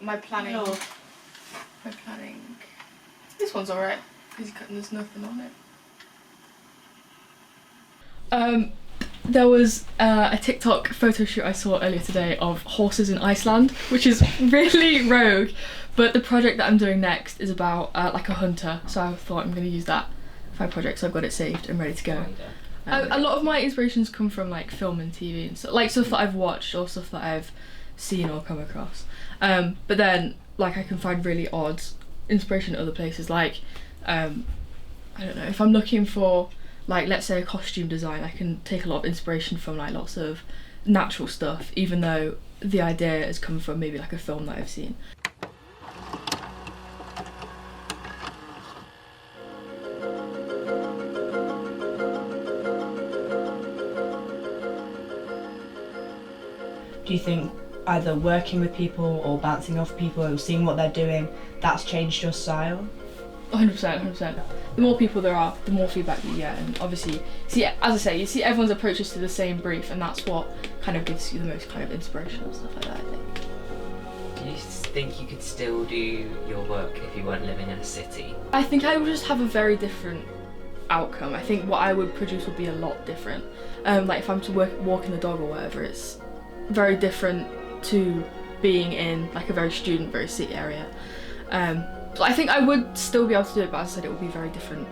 my planning. Oh. My planning. This one's alright because there's nothing on it. There was a TikTok photo shoot I saw earlier today of horses in Iceland, which is really rogue, but the project that I'm doing next is about like a hunter, so I thought I'm going to use that for my project, so I've got it saved and ready to go. A lot of my inspirations come from like film and TV and stuff, like stuff that I've watched or stuff that I've seen or come across. But then like I can find really odd inspiration in other places, like I don't know, if I'm looking for like let's say a costume design, I can take a lot of inspiration from like lots of natural stuff, even though the idea has come from maybe like a film that I've seen. Do you think either working with people or bouncing off people or seeing what they're doing, that's changed your style? 100%. The more people there are, the more feedback you get, and obviously, see, as I say, you see everyone's approaches to the same brief, and that's what kind of gives you the most kind of inspiration and stuff like that, I think. Do you think you could still do your work if you weren't living in a city? I think I would just have a very different outcome. I think what I would produce would be a lot different. Like if I'm to walking the dog or whatever, it's very different to being in like a very very city area. So I think I would still be able to do it, but as I said, it would be a very different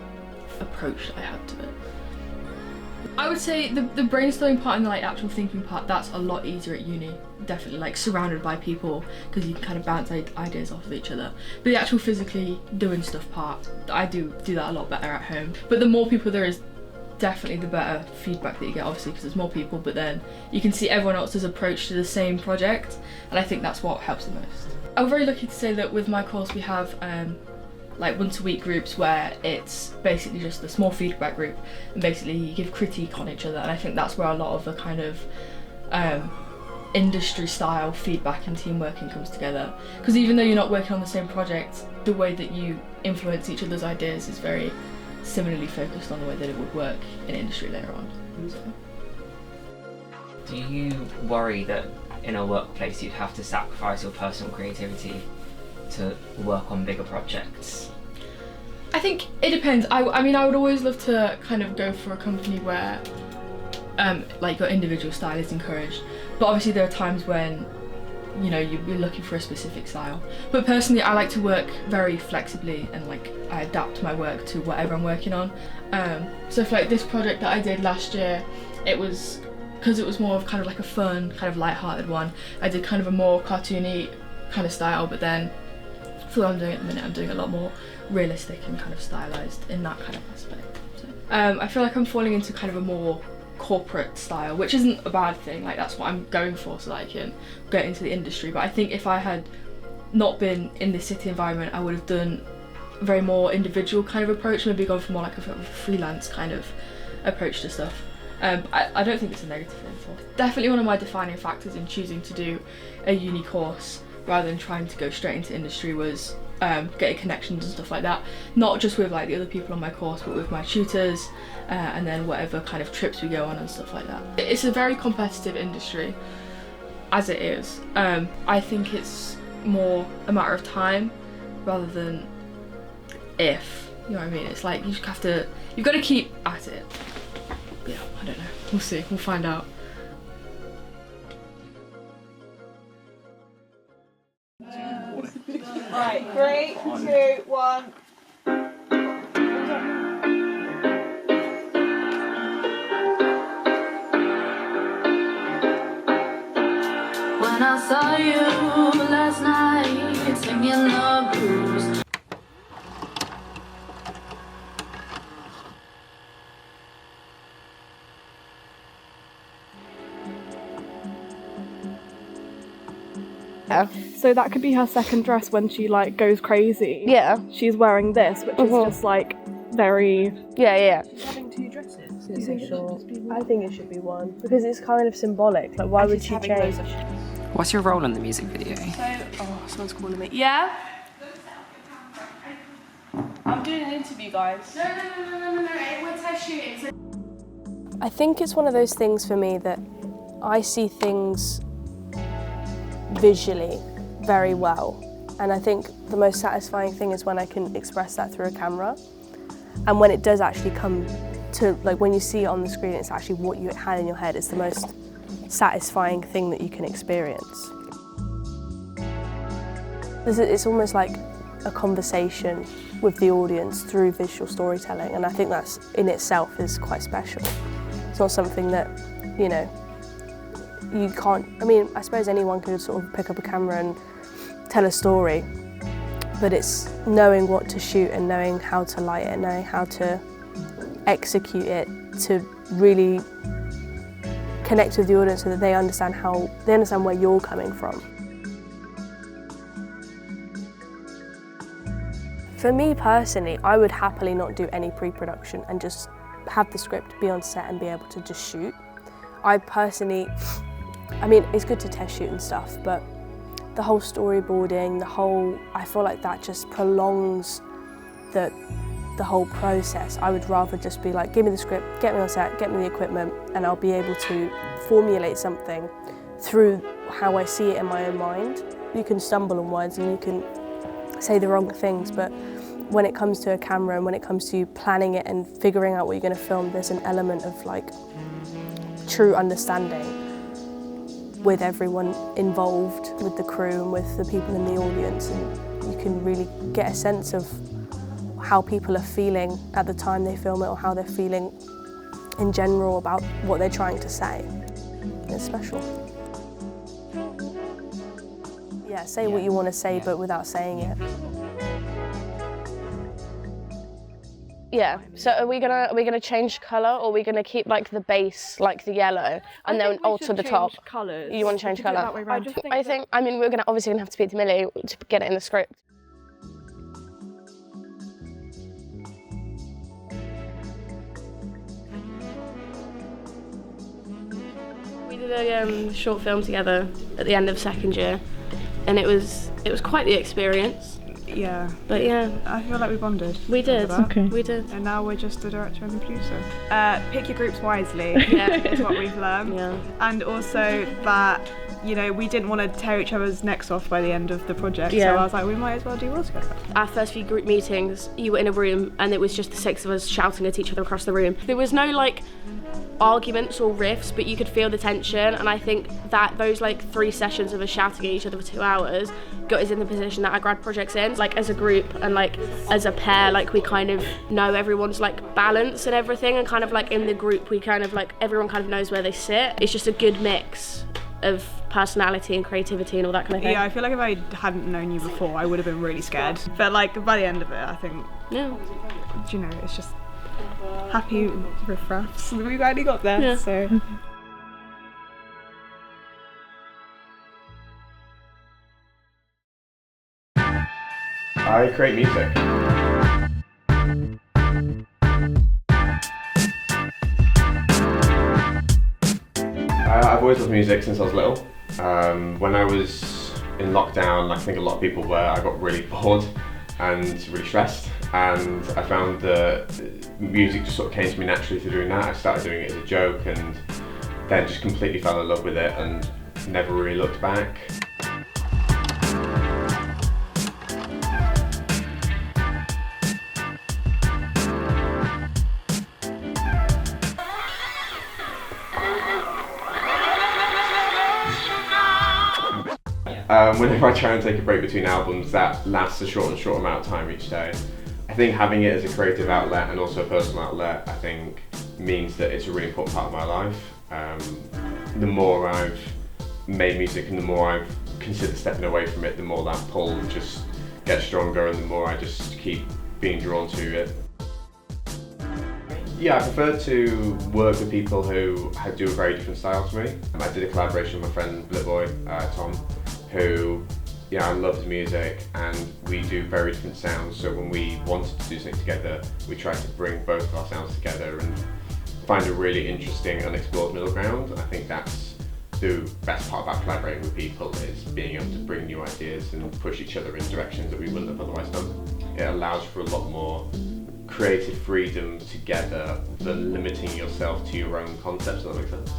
approach that I had to it. I would say the brainstorming part and the like actual thinking part, that's a lot easier at uni. Definitely, like surrounded by people, because you can kind of bounce ideas off of each other. But the actual physically doing stuff part, I do that a lot better at home. But the more people there is, definitely the better feedback that you get, obviously, because there's more people, but then you can see everyone else's approach to the same project, and I think that's what helps the most. I'm very lucky to say that with my course we have like once a week groups where it's basically just a small feedback group, and basically you give critique on each other, and I think that's where a lot of the kind of industry style feedback and team working comes together, because even though you're not working on the same project, the way that you influence each other's ideas is very similarly focused on the way that it would work in industry later on. So. Do you worry that in a workplace you'd have to sacrifice your personal creativity to work on bigger projects? I think it depends. I mean, I would always love to kind of go for a company where like your individual style is encouraged, but obviously there are times when you know you're looking for a specific style. But personally, I like to work very flexibly, and like I adapt my work to whatever I'm working on. So for like this project that I did last year, it was because it was more of kind of like a fun, kind of light-hearted one. I did kind of a more cartoony kind of style, but then for what I'm doing at the minute, I'm doing a lot more realistic and kind of stylized in that kind of aspect. So, I feel like I'm falling into kind of a more corporate style, which isn't a bad thing. Like that's what I'm going for, so that I can get into the industry. But I think if I had not been in this city environment, I would have done a very more individual kind of approach, maybe gone for more like a freelance kind of approach to stuff. I don't think it's a negative thing at all. Definitely one of my defining factors in choosing to do a uni course rather than trying to go straight into industry was getting connections and stuff like that. Not just with like the other people on my course, but with my tutors and then whatever kind of trips we go on and stuff like that. It's a very competitive industry as it is. I think it's more a matter of time rather than if, you know what I mean? It's like you just have to, you've got to keep at it. Yeah, I don't know. We'll see. We'll find out. Right, 3, 2, 1. When I saw you last night singing the blues. So that could be her second dress when she like goes crazy. Yeah. She's wearing this, which is just like very. Yeah. She's having two dresses. I think it should be one because it's kind of symbolic. Like, why would she change? What's your role in the music video? Someone's calling me. Yeah. I'm doing an interview, guys. No. When's her shooting? I think it's one of those things for me that I see things visually very well. And I think the most satisfying thing is when I can express that through a camera. And when it does actually come to, like when you see it on the screen, it's actually what you had in your head. It's the most satisfying thing that you can experience. It's almost like a conversation with the audience through visual storytelling, and I think that's in itself is quite special. It's not something that, you know, you can't, I mean, I suppose anyone could sort of pick up a camera and tell a story, but it's knowing what to shoot and knowing how to light it, knowing how to execute it to really connect with the audience so that they understand where you're coming from. For me personally, I would happily not do any pre-production and just have the script, be on set and be able to just shoot. I personally, I mean, it's good to test shoot and stuff, but the whole storyboarding, I feel like that just prolongs the whole process. I would rather just be like, give me the script, get me on set, get me the equipment, and I'll be able to formulate something through how I see it in my own mind. You can stumble on words and you can say the wrong things, but when it comes to a camera and when it comes to planning it and figuring out what you're going to film, there's an element of like true understanding with everyone involved, with the crew and with the people in the audience, and you can really get a sense of how people are feeling at the time they film it or how they're feeling in general about what they're trying to say. It's special. Yeah, say what you want to say, but without saying it. Yeah. So are we gonna change colour, or are we gonna keep like the base, like the yellow, and then alter the top? Colours. You want to change colour? I think. I mean, we're obviously gonna have to speak to Millie to get it in the script. We did a short film together at the end of second year, and it was quite the experience. Yeah. But yeah. I feel like we bonded. We did. Okay. We did. And now we're just the director and the producer. Pick your groups wisely. Yeah. Is what we've learned. Yeah. And also that, you know, we didn't want to tear each other's necks off by the end of the project. Yeah. So I was like, we might as well do well together. Our first few group meetings, you were in a room and it was just the six of us shouting at each other across the room. There was no like arguments or riffs, but you could feel the tension, and I think that those like 3 sessions of us shouting at each other for 2 hours got us in the position that our grad project's in. Like as a group and like as a pair, like we kind of know everyone's like balance and everything, and kind of like in the group we kind of like everyone kind of knows where they sit. It's just a good mix of personality and creativity and all that kind of thing. Yeah, I feel like if I hadn't known you before, I would have been really scared. But like by the end of it, I think, Yeah. you know, it's just happy riff-raffs. We finally got there, Yeah. so. I create music. I've always loved music since I was little. When I was in lockdown, I think a lot of people were, I got really bored and really stressed, and I found that music just sort of came to me naturally through doing that. I started doing it as a joke and then just completely fell in love with it and never really looked back. Whenever I try and take a break between albums, that lasts a short amount of time each day. I think having it as a creative outlet and also a personal outlet, I think, means that it's a really important part of my life. The more I've made music and the more I've considered stepping away from it, the more that pull just gets stronger and the more I just keep being drawn to it. Yeah, I prefer to work with people who do a very different style to me. I did a collaboration with my friend, little boy, Tom, who, yeah, I love his music and we do very different sounds, so when we wanted to do something together, we tried to bring both of our sounds together and find a really interesting, unexplored middle ground. I think that's the best part about collaborating with people, is being able to bring new ideas and push each other in directions that we wouldn't have otherwise done. It allows for a lot more creative freedom together than limiting yourself to your own concepts, does that make sense?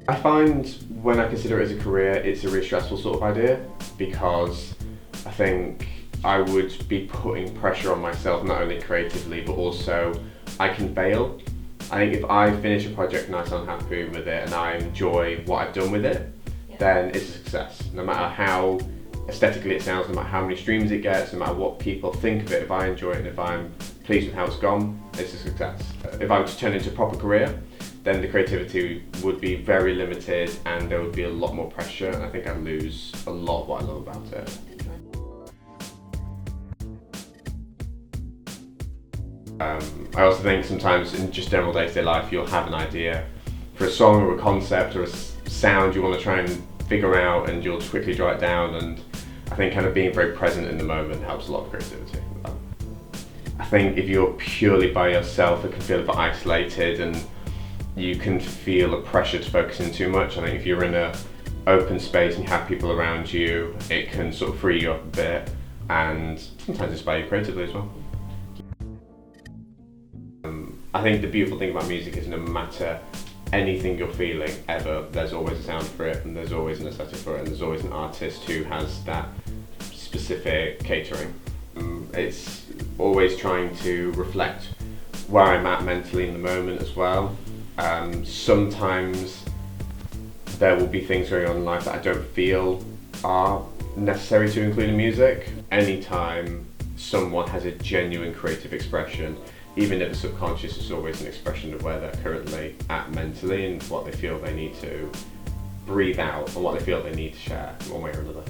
I find when I consider it as a career, it's a really stressful sort of idea, because I think I would be putting pressure on myself, not only creatively, but also I can fail. I think if I finish a project and I sound happy with it and I enjoy what I've done with it, then it's a success. No matter how aesthetically it sounds, no matter how many streams it gets, no matter what people think of it, if I enjoy it and if I'm pleased with how it's gone, it's a success. If I were to turn it into a proper career, then the creativity would be very limited and there would be a lot more pressure, and I think I'd lose a lot of what I love about it. I also think sometimes in just general day-to-day life you'll have an idea for a song or a concept or a sound you want to try and figure out, and you'll just quickly jot it down, and I think kind of being very present in the moment helps a lot of creativity. I think if you're purely by yourself it can feel a bit isolated and you can feel a pressure to focus in too much. I think if you're in an open space and you have people around you, it can sort of free you up a bit and sometimes inspire you creatively as well. I think the beautiful thing about music is no matter anything you're feeling ever, there's always a sound for it, and there's always an aesthetic for it, and there's always an artist who has that specific catering. It's always trying to reflect where I'm at mentally in the moment as well. Sometimes there will be things going on in life that I don't feel are necessary to include in music. Anytime someone has a genuine creative expression, even if the subconscious is always an expression of where they're currently at mentally and what they feel they need to breathe out and what they feel they need to share one way or another.